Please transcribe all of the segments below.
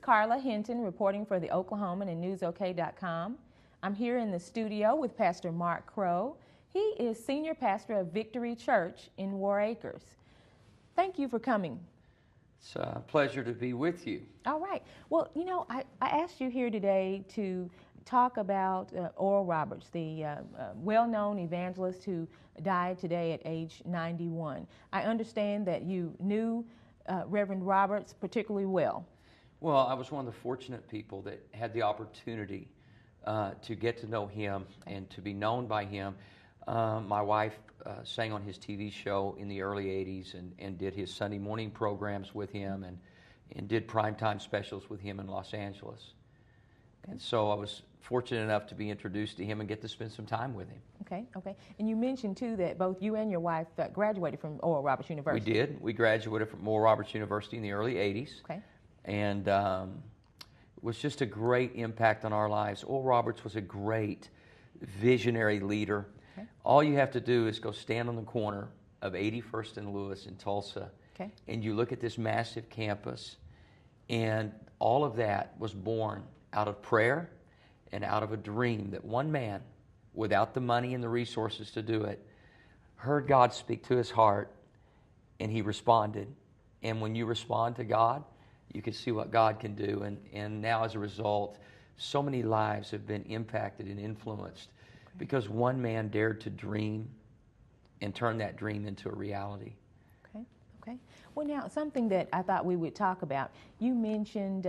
Carla Hinton reporting for the Oklahoman and NewsOK.com. I'm here in the studio with Pastor Mark Crow. He is senior pastor of Victory Church in War Acres. Thank you for coming. It's a pleasure to be with you. All right. Well, you know, I asked you here today to talk about Oral Roberts, the well-known evangelist who died today at age 91. I understand that you knew Reverend Roberts particularly well. Well, I was one of the fortunate people that had the opportunity to get to know him and to be known by him. My wife sang on his TV show in the early 80s and did his Sunday morning programs with him and did primetime specials with him in Los Angeles. And so I was fortunate enough to be introduced to him and get to spend some time with him. Okay. And you mentioned, too, that both you and your wife graduated from Oral Roberts University. We did. We graduated from Oral Roberts University in the early 80s. Okay. And it was just a great impact on our lives. Oral Roberts was a great visionary leader. Okay. All you have to do is go stand on the corner of 81st and Lewis in Tulsa, okay, and you look at this massive campus, and all of that was born out of prayer and out of a dream that one man, without the money and the resources to do it, heard God speak to his heart, and he responded. And when you respond to God, you can see what God can do. And now as a result, so many lives have been impacted and influenced because one man dared to dream and turn that dream into a reality. Okay. Well, now, something that I thought we would talk about, you mentioned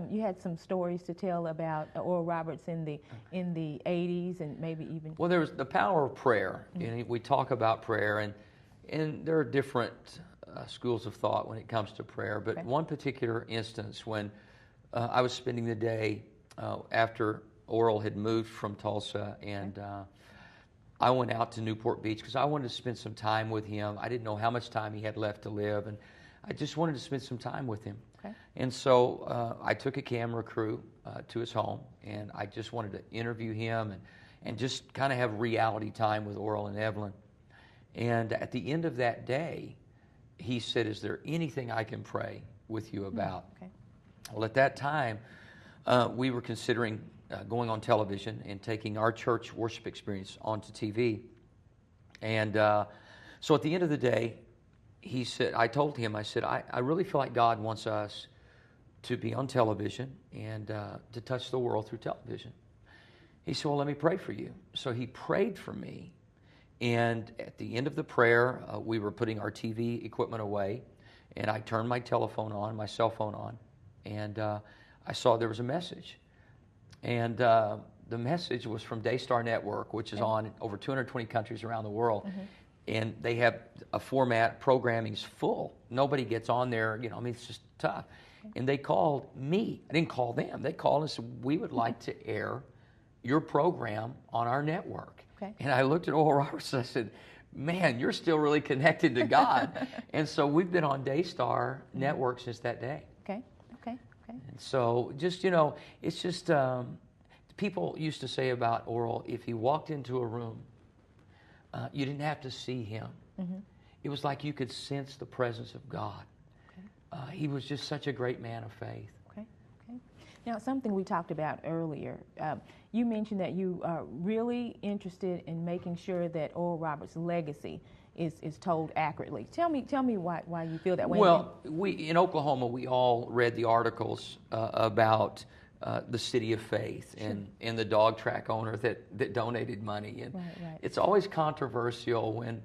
you had some stories to tell about Oral Roberts in the 80s and maybe even... Well, there was the power of prayer. Mm-hmm. And we talk about prayer, and there are different schools of thought when it comes to prayer. But one particular instance when I was spending the day after Oral had moved from Tulsa, and I went out to Newport Beach because I wanted to spend some time with him. I didn't know how much time he had left to live, and I just wanted to spend some time with him. Okay. And so I took a camera crew to his home, and I just wanted to interview him and just kind of have reality time with Oral and Evelyn. And at the end of that day, he said, "Is there anything I can pray with you about?" Okay. Well, at that time, we were considering going on television and taking our church worship experience onto TV. And so at the end of the day, he said, I told him, I said, I really feel like God wants us to be on television and to touch the world through television. He said, well, let me pray for you. So he prayed for me. And at the end of the prayer, we were putting our TV equipment away, and I turned my telephone on, my cell phone on, and I saw there was a message. And the message was from Daystar Network, which is on over 220 countries around the world. Mm-hmm. And they have a format, programming's full. Nobody gets on there, it's just tough. Okay. And they called me. I didn't call them. They called and said, we would like to air your program on our network. Okay. And I looked at Oral Roberts and I said, man, you're still really connected to God. And so we've been on Daystar Network since that day. Okay. And so just, it's just, people used to say about Oral, if he walked into a room, you didn't have to see him. Mm-hmm. It was like you could sense the presence of God. Okay. He was just such a great man of faith. Okay. Now, something we talked about earlier, you mentioned that you are really interested in making sure that Oral Roberts' legacy is told accurately. Tell me why you feel that way. Well, in Oklahoma, we all read the articles about the City of Faith and the dog track owner that donated money. And right. It's always controversial when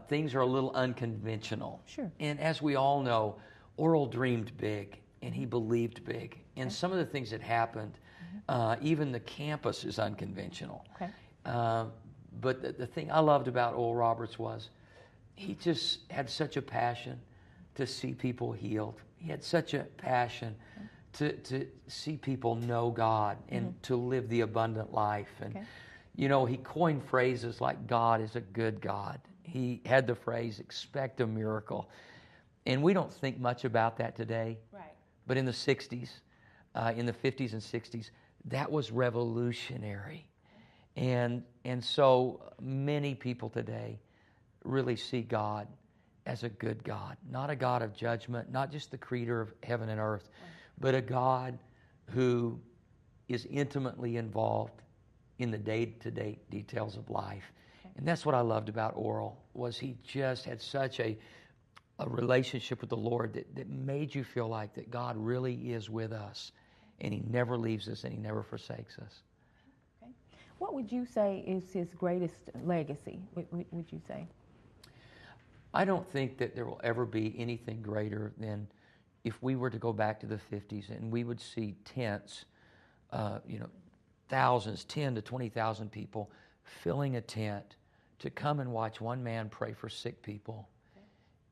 things are a little unconventional. Sure. And as we all know, Oral dreamed big and he believed big. And some of the things that happened, even the campus is unconventional. Okay. But the thing I loved about Oral Roberts was he just had such a passion to see people healed. He had such a passion to see people know God and to live the abundant life. And, he coined phrases like God is a good God. He had the phrase, expect a miracle. And we don't think much about that today. Right. But in the 60s, in the 50s and 60s, that was revolutionary. And so many people today really see God as a good God, not a God of judgment, not just the creator of heaven and earth, but a God who is intimately involved in the day-to-day details of life. And that's what I loved about Oral, was he just had such a relationship with the Lord that made you feel like that God really is with us, and he never leaves us and he never forsakes us. Okay. What would you say is his greatest legacy, would you say? I don't think that there will ever be anything greater than if we were to go back to the 50s and we would see tents, thousands, 10 to 20,000 people filling a tent to come and watch one man pray for sick people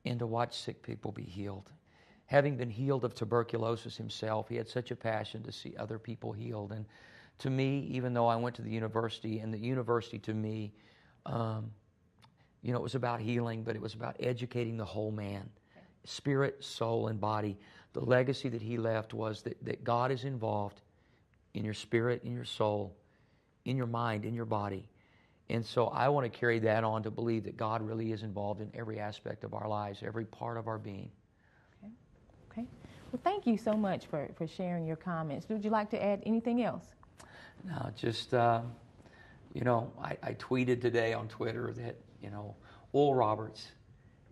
and to watch sick people be healed. Having been healed of tuberculosis himself, he had such a passion to see other people healed. And to me, even though I went to the university, and the university to me, it was about healing, but it was about educating the whole man, spirit, soul, and body. The legacy that he left was that God is involved in your spirit, in your soul, in your mind, in your body. And so I want to carry that on to believe that God really is involved in every aspect of our lives, every part of our being. Okay. Well, thank you so much for sharing your comments. Would you like to add anything else? No, just, I tweeted today on Twitter that, Oral Roberts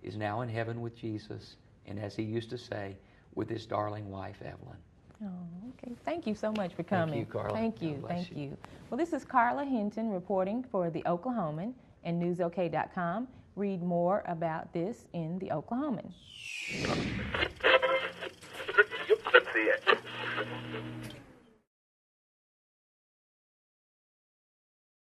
is now in heaven with Jesus, and as he used to say, with his darling wife, Evelyn. Oh, okay. Thank you so much for coming. Thank you, Carla. Thank you. Thank you. Well, this is Carla Hinton reporting for The Oklahoman and NewsOK.com. Read more about this in The Oklahoman.